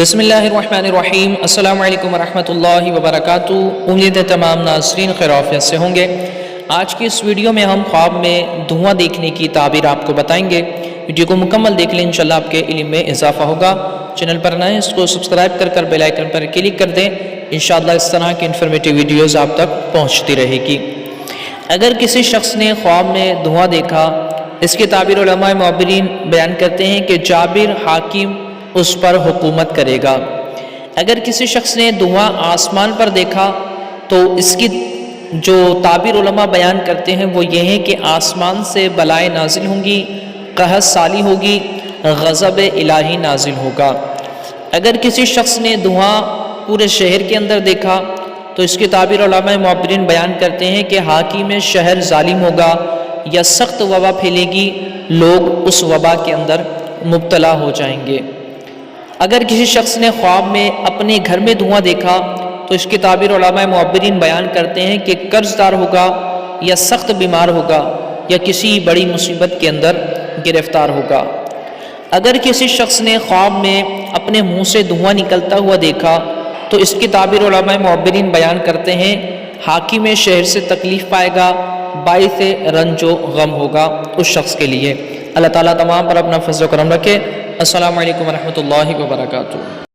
بسم اللہ الرحمن الرحیم۔ السلام علیکم ورحمۃ اللہ وبرکاتہ۔ امید ہے تمام ناظرین خیر عافیت سے ہوں گے۔ آج کی اس ویڈیو میں ہم خواب میں دھواں دیکھنے کی تعبیر آپ کو بتائیں گے۔ ویڈیو کو مکمل دیکھ لیں، انشاءاللہ آپ کے علم میں اضافہ ہوگا۔ چینل پر نئے اس کو سبسکرائب کر بیل آئیکن پر کلک کر دیں، انشاءاللہ اس طرح کی انفارمیٹیو ویڈیوز آپ تک پہنچتی رہے گی۔ اگر کسی شخص نے خواب میں دھواں دیکھا، اس کی تعبیر علماء معبرین بیان کرتے ہیں کہ جابر حاکم اس پر حکومت کرے گا۔ اگر کسی شخص نے دھواں آسمان پر دیکھا تو اس کی جو تعبیر علماء بیان کرتے ہیں وہ یہ ہے کہ آسمان سے بلائیں نازل ہوں گی، قحط سالی ہوگی، غضب الہی نازل ہوگا۔ اگر کسی شخص نے دھواں پورے شہر کے اندر دیکھا تو اس کی تعبیر علماء معبرین بیان کرتے ہیں کہ حاکم شہر ظالم ہوگا یا سخت وبا پھیلے گی، لوگ اس وبا کے اندر مبتلا ہو جائیں گے۔ اگر کسی شخص نے خواب میں اپنے گھر میں دھواں دیکھا تو اس کی تعبیر علماء معبرین بیان کرتے ہیں کہ قرض دار ہوگا یا سخت بیمار ہوگا یا کسی بڑی مصیبت کے اندر گرفتار ہوگا۔ اگر کسی شخص نے خواب میں اپنے منہ سے دھواں نکلتا ہوا دیکھا تو اس کی تعبیر علماء معبرین بیان کرتے ہیں حاکم شہر سے تکلیف پائے گا، باعث رنج و غم ہوگا اس شخص کے لیے۔ اللہ تعالیٰ تمام پر اپنا فضل و کرم رکھے۔ السلام علیکم ورحمۃ اللہ وبرکاتہ۔